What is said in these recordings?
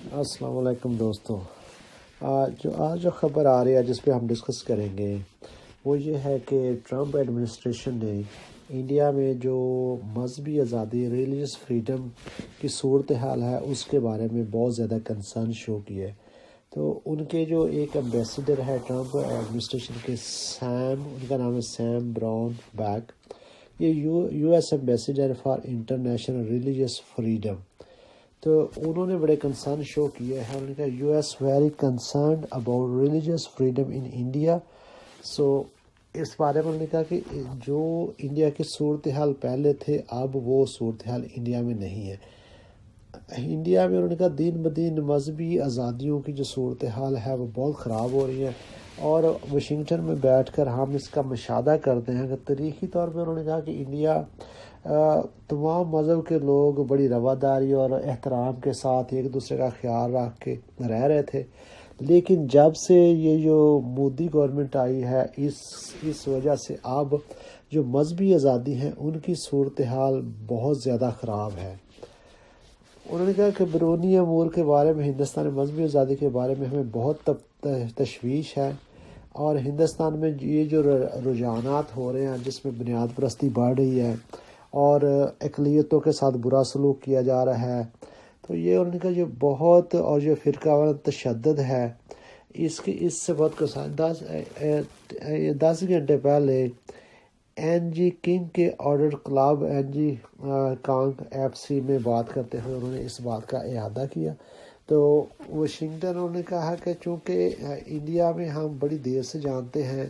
السلام علیکم دوستوں. آج جو خبر آ رہی ہے جس پہ ہم ڈسکس کریں گے وہ یہ ہے کہ ٹرمپ ایڈمنسٹریشن نے انڈیا میں جو مذہبی آزادی ریلیجس فریڈم کی صورتحال ہے اس کے بارے میں بہت زیادہ کنسرن شو کی ہے. تو ان کے جو ایک ایمبیسڈر ہے ٹرمپ ایڈمنسٹریشن کے ان کا نام ہے سیم براؤن بیک. یہ U S ambassador for international religious freedom. تو انہوں نے بڑے کنسرن شو کیے ہیں. انہوں نے کہا U S very concerned about religious freedom in India. So اس بارے میں انہوں نے کہا کہ جو انڈیا کی صورتحال پہلے تھے اب وہ صورتحال انڈیا میں نہیں ہے. انڈیا میں انہوں نے کہا دن بدن مذہبی آزادیوں کی جو صورتحال ہے وہ بہت خراب ہو رہی ہے اور واشنگٹن میں بیٹھ کر ہم اس کا مشاہدہ کرتے ہیں کہ تاریخی طور پہ انہوں نے کہا کہ انڈیا تمام مذہب کے لوگ بڑی رواداری اور احترام کے ساتھ ایک دوسرے کا خیال رکھ کے رہ رہے تھے، لیکن جب سے یہ جو مودی گورنمنٹ آئی ہے اس وجہ سے اب جو مذہبی آزادی ہیں ان کی صورتحال بہت زیادہ خراب ہے. انہوں نے کہا کہ بیرونی امور کے بارے میں ہندوستان مذہبی آزادی کے بارے میں ہمیں بہت تشویش ہے اور ہندوستان میں یہ جو رجحانات ہو رہے ہیں جس میں بنیاد پرستی بڑھ رہی ہے اور اقلیتوں کے ساتھ برا سلوک کیا جا رہا ہے، تو یہ انہوں نے کہا جو بہت اور جو فرقہ وارانہ تشدد ہے اس سے بہت 10 گھنٹے پہلے این جی کنگ کے آرڈر کلب این جی کانگ ایف سی میں بات کرتے ہوئے انہوں نے اس بات کا اعادہ کیا. تو واشنگٹن انہوں نے کہا کہ چونکہ انڈیا میں ہم بڑی دیر سے جانتے ہیں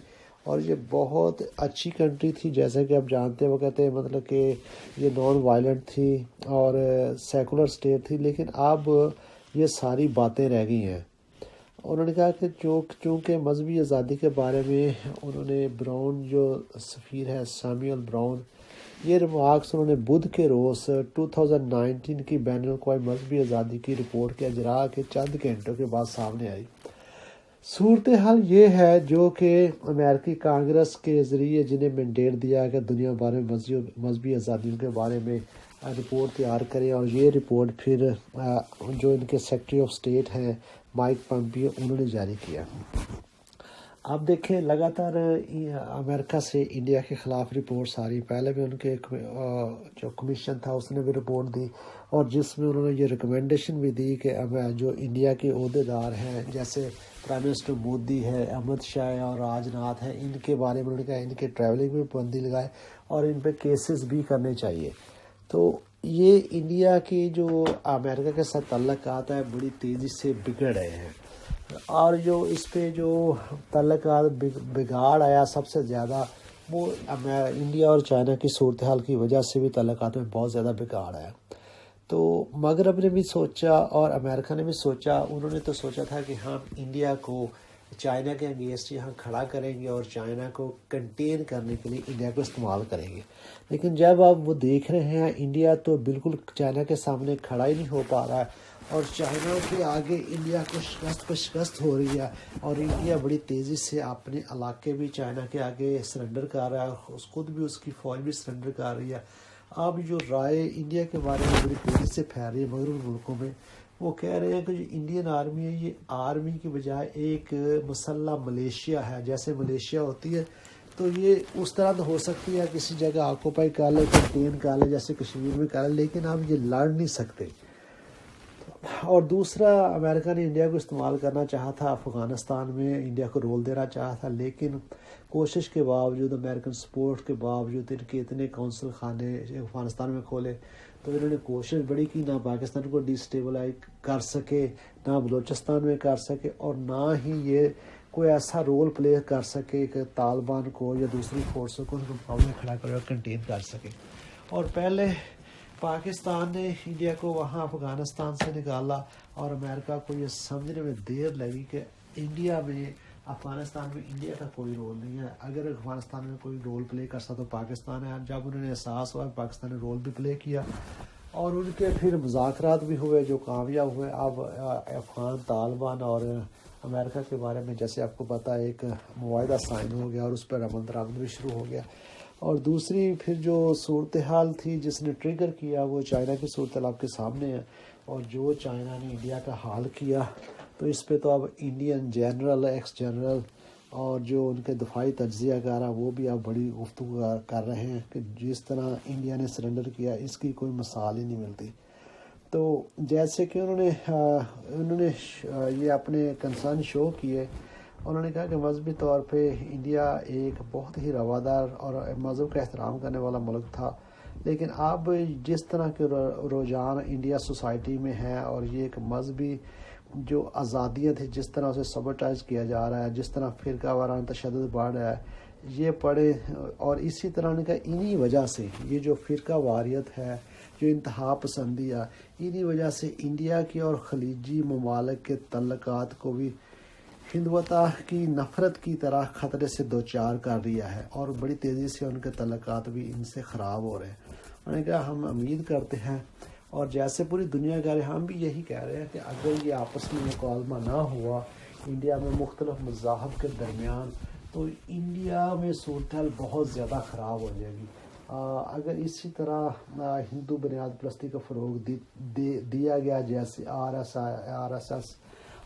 اور یہ بہت اچھی کنٹری تھی، جیسا کہ آپ جانتے ہیں وہ کہتے ہیں مطلب کہ یہ نان وائلنٹ تھی اور سیکولر سٹیٹ تھی، لیکن اب یہ ساری باتیں رہ گئی ہیں. انہوں نے کہا کہ چونکہ مذہبی آزادی کے بارے میں انہوں نے براؤن جو سفیر ہے سیموئل براؤن، یہ ریمارکس انہوں نے بدھ کے روز 2019 کی بین الاقوامی مذہبی آزادی کی رپورٹ کے اجراء کے چند گھنٹوں کے بعد سامنے آئی. صورتحال یہ ہے جو کہ امریکی کانگریس کے ذریعے جنہیں مینڈیٹ دیا کہ دنیا بھر میں مذہبی آزادیوں کے بارے میں رپورٹ تیار کریں، اور یہ رپورٹ پھر جو ان کے سیکرٹری آف اسٹیٹ ہیں مائک پمپیو انہوں نے جاری کیا. اب دیکھیں لگاتار امریکہ سے انڈیا کے خلاف رپورٹس آ رہی. پہلے بھی ان کے جو کمیشن تھا اس نے بھی رپورٹ دی اور جس میں انہوں نے یہ ریکمنڈیشن بھی دی کہ جو انڈیا کے عہدیدار ہیں جیسے پرائم منسٹر مودی ہے، امت شاہ اور راجناتھ ہیں، ان کے بارے میں انہوں نے کہا ان کے ٹریولنگ میں پابندی لگائے اور ان پہ کیسز بھی کرنے چاہیے. تو یہ انڈیا کی جو امریکہ کے ساتھ تعلقات ہیں بڑی تیزی سے بگڑ رہے ہیں اور جو اس پہ جو تعلقات بگاڑ آیا سب سے زیادہ وہ انڈیا اور چائنا کی صورتحال کی وجہ سے بھی تعلقات میں بہت زیادہ بگاڑ آیا. تو مغرب نے بھی سوچا اور امریکہ نے بھی سوچا، انہوں نے تو سوچا تھا کہ ہم انڈیا کو چائنا کے اگینسٹ یہاں کھڑا کریں گے اور چائنا کو کنٹین کرنے کے لیے انڈیا کو استعمال کریں گے، لیکن جب آپ وہ دیکھ رہے ہیں انڈیا تو بالکل چائنا کے سامنے کھڑا ہی نہیں ہو پا رہا ہے اور چائنا کے آگے انڈیا کو شکست ہو رہی ہے اور انڈیا بڑی تیزی سے اپنے علاقے بھی چائنا کے آگے سرنڈر کر رہا ہے، خود بھی اس کی فوج بھی سرنڈر کر رہی ہے. اب جو رائے انڈیا کے بارے میں بڑی تیزی سے پھیل رہی ہے مغربی ملکوں میں، وہ کہہ رہے ہیں کہ جو انڈین آرمی ہے یہ آرمی کی بجائے ایک مسلح ملیشیا ہے. جیسے ملیشیا ہوتی ہے تو یہ اس طرح تو ہو سکتی ہے کسی جگہ آکوپائی کر لے، کنٹین کر لے جیسے کشمیر میں کر لے، لیکن اب یہ لڑ نہیں سکتے. اور دوسرا امریکہ نے انڈیا کو استعمال کرنا چاہا تھا، افغانستان میں انڈیا کو رول دینا چاہا تھا، لیکن کوشش کے باوجود امریکن سپورٹ کے باوجود ان کے اتنے کونسل خانے افغانستان میں کھولے تو انہوں نے کوشش بڑی کی، نہ پاکستان کو ڈیسٹیبلائز کر سکے، نہ بلوچستان میں کر سکے اور نہ ہی یہ کوئی ایسا رول پلے کر سکے کہ طالبان کو یا دوسری فورسوں کو مقابلے میں کھڑا کر کنٹین کر سکے. اور پہلے پاکستان نے انڈیا کو وہاں افغانستان سے نکالا اور امریکہ کو یہ سمجھنے میں دیر لگی کہ انڈیا میں افغانستان میں انڈیا کا کوئی رول نہیں ہے، اگر افغانستان میں کوئی رول پلے کر سکتا تو پاکستان ہے. جب انہوں نے احساس ہوا پاکستان نے رول بھی پلے کیا اور ان کے پھر مذاکرات بھی ہوئے جو کامیاب ہوئے. اب افغان طالبان اور امریکہ کے بارے میں جیسے آپ کو پتہ ہے ایک معاہدہ سائن ہو گیا اور اس پر عمل درآمد بھی شروع ہو گیا. اور دوسری پھر جو صورتحال تھی جس نے ٹریگر کیا وہ چائنا کی صورتحال آپ کے سامنے ہے. اور جو چائنا نے انڈیا کا حال کیا، تو اس پہ تو اب انڈین جنرل، ایکس جنرل اور جو ان کے دفاعی تجزیہ کار وہ بھی اب بڑی گفتگو کر رہے ہیں کہ جس طرح انڈیا نے سرنڈر کیا اس کی کوئی مثال ہی نہیں ملتی۔ تو جیسے کہ انہوں نے یہ اپنے کنسرن شو کیے، انہوں نے کہا کہ مذہبی طور پہ انڈیا ایک بہت ہی روادار اور مذہب کا احترام کرنے والا ملک تھا، لیکن اب جس طرح کے رجحان انڈیا سوسائٹی میں ہے اور یہ ایک مذہبی جو آزادیاں تھیں جس طرح اسے سبورٹائز کیا جا رہا ہے، جس طرح فرقہ وارانہ تشدد بڑھ رہا ہے، یہ پڑھے اور اسی طرح نے کہا انہی وجہ سے یہ جو فرقہ واریت ہے، جو انتہا پسندی ہے، انہی وجہ سے انڈیا کی اور خلیجی ممالک کے تعلقات کو بھی ہندوتا کی نفرت کی طرح خطرے سے دوچار کر رہا ہے اور بڑی تیزی سے ان کے تعلقات بھی ان سے خراب ہو رہے ہیں۔ انہوں نے کہا ہم امید کرتے ہیں اور جیسے پوری دنیا کہہ رہے ہیں، ہم بھی یہی کہہ رہے ہیں کہ اگر یہ آپس میں مکالمہ نہ ہوا انڈیا میں مختلف مذاہب کے درمیان، تو انڈیا میں صورتحال بہت زیادہ خراب ہو جائے گی۔ اگر اسی طرح ہندو بنیاد پرستی کو فروغ دیا گیا جیسے آر ایس ایس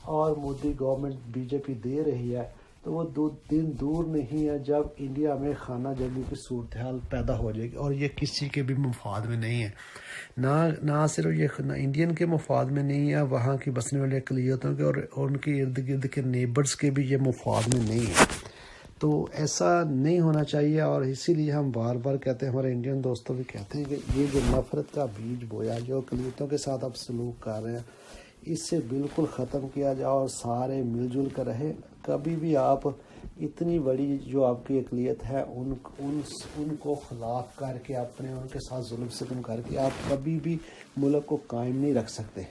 اور مودی گورنمنٹ بی جے پی دے رہی ہے، تو وہ دن دور نہیں ہے جب انڈیا میں خانہ جنگی کی صورتحال پیدا ہو جائے گی، اور یہ کسی کے بھی مفاد میں نہیں ہے۔ نہ صرف یہ انڈین کے مفاد میں نہیں ہے، وہاں کی بسنے والی اقلیتوں کے اور ان کے ارد گرد کے نیبرز کے بھی یہ مفاد میں نہیں ہے۔ تو ایسا نہیں ہونا چاہیے، اور اسی لیے ہم بار بار کہتے ہیں، ہمارے انڈین دوستوں بھی کہتے ہیں کہ یہ جو نفرت کا بیج بویا جو اقلیتوں کے ساتھ اب سلوک کر رہے ہیں، اس سے بالکل ختم کیا جائے اور سارے مل جل کر رہے۔ کبھی بھی آپ اتنی بڑی جو آپ کی اقلیت ہے ان کو خلاف کر کے ان کے ساتھ ظلم ستم کر کے آپ کبھی بھی ملک کو قائم نہیں رکھ سکتے۔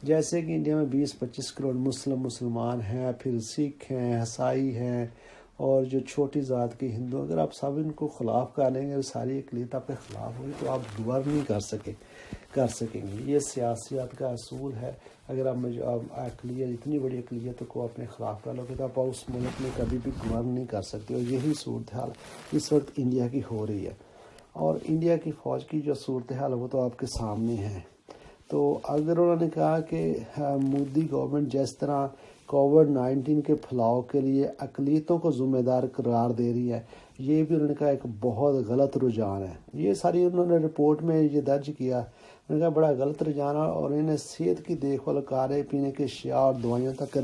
جیسے کہ انڈیا میں 20-25 کروڑ مسلمان ہیں، پھر سکھ ہیں، عیسائی ہیں، اور جو چھوٹی ذات کے ہندو، اگر آپ سب ان کو خلاف کر لیں گے، ساری اقلیت آپ کے خلاف ہوگی تو آپ گورن نہیں کر سکیں گے۔ یہ سیاسیات کا اصول ہے۔ اگر آپ اقلیت اتنی بڑی اقلیت کو اپنے خلاف کر لو گے تو آپ اس ملک میں کبھی بھی گورن نہیں کر سکتے، اور یہی صورتحال اس وقت انڈیا کی ہو رہی ہے۔ اور انڈیا کی فوج کی جو صورتحال وہ تو آپ کے سامنے ہے۔ تو اگر انہوں نے کہا کہ مودی گورنمنٹ جس طرح کووڈ-19 کے پھیلاؤ کے لیے اقلیتوں کو ذمہ دار قرار دے رہی ہے، یہ بھی انہوں نے کہا ایک بہت غلط رجحان ہے۔ یہ ساری انہوں نے رپورٹ میں یہ درج کیا، انہوں نے کہا بڑا غلط رجحان ہے، اور انہیں صحت کی دیکھ بھال، کھانے پینے کے اشیاء اور دوائیوں تک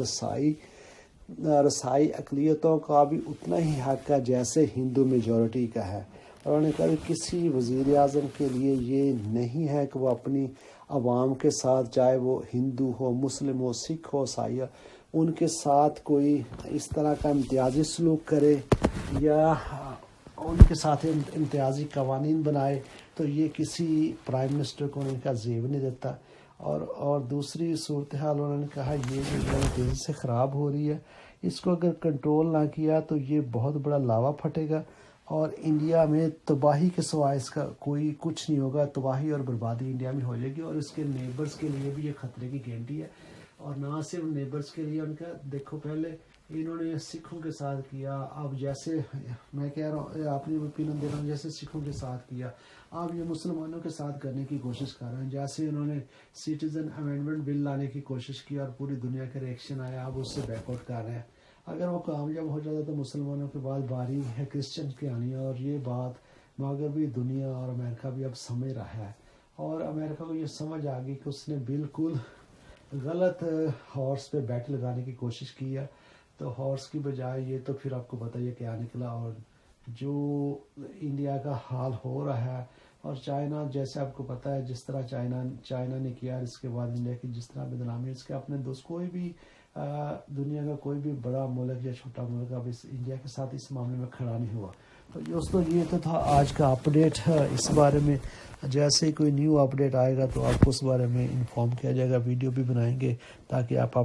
رسائی اقلیتوں کا بھی اتنا ہی حق ہے جیسے ہندو میجورٹی کا ہے۔ اور انہوں نے کہا کہ کسی وزیر اعظم کے لیے یہ نہیں ہے کہ وہ اپنی عوام کے ساتھ، چاہے وہ ہندو ہو، مسلم ہو، سکھ ہو، عیسائی ہو، ان کے ساتھ کوئی اس طرح کا امتیازی سلوک کرے یا ان کے ساتھ امتیازی قوانین بنائے، تو یہ کسی پرائم منسٹر کو ان کا زیب نہیں دیتا۔ اور دوسری صورتحال انہوں نے کہا یہ جو تیزی سے خراب ہو رہی ہے، اس کو اگر کنٹرول نہ کیا تو یہ بہت بڑا لاوا پھٹے گا، اور انڈیا میں تباہی کے سوائے اس کا کوئی کچھ نہیں ہوگا۔ تباہی اور بربادی انڈیا میں ہو جائے گی، اور اس کے نیبرز کے لیے بھی یہ خطرے کی گھنٹی ہے۔ اور نہ صرف نیبرز کے لیے، ان کا دیکھو پہلے انہوں نے سکھوں کے ساتھ کیا، اب جیسے میں کہہ رہا ہوں اپنی اوپینین دے رہا ہوں، جیسے سکھوں کے ساتھ کیا، اب یہ مسلمانوں کے ساتھ کرنے کی کوشش کر رہے ہیں۔ جیسے انہوں نے سٹیزن امینڈمنٹ بل لانے کی کوشش کی اور پوری دنیا کا ریئیکشن آیا، اب اس سے بیک آؤٹ کر رہے ہیں۔ اگر وہ کامیاب ہو جاتا تو مسلمانوں کے بعد باری ہے کرسچن کی آنی ہے، اور یہ بات مغربی دنیا اور امریکہ بھی اب سمجھ رہا ہے، اور امریکہ کو یہ سمجھ آ گئی کہ اس نے بالکل غلط ہارس پہ بیٹ لگانے کی کوشش کی ہے۔ تو ہارس کی بجائے یہ تو پھر آپ کو بتائیے کیا نکلا، اور جو انڈیا کا حال ہو رہا ہے، اور چائنا جیسے آپ کو پتہ ہے جس طرح چائنا نے کیا، اس کے بعد انڈیا کی جس طرح بدنامی، اس کے اپنے دوست کوئی بھی دنیا کا کوئی بھی بڑا ملک یا چھوٹا ملک اب اس انڈیا کے ساتھ اس معاملے میں کھڑا نہیں ہوا۔ تو دوستو یہ تو تھا آج کا اپڈیٹ اس بارے میں۔ جیسے ہی کوئی نیو اپڈیٹ آئے گا تو آپ کو اس بارے میں انفارم کیا جائے گا، ویڈیو بھی بنائیں گے تاکہ آپ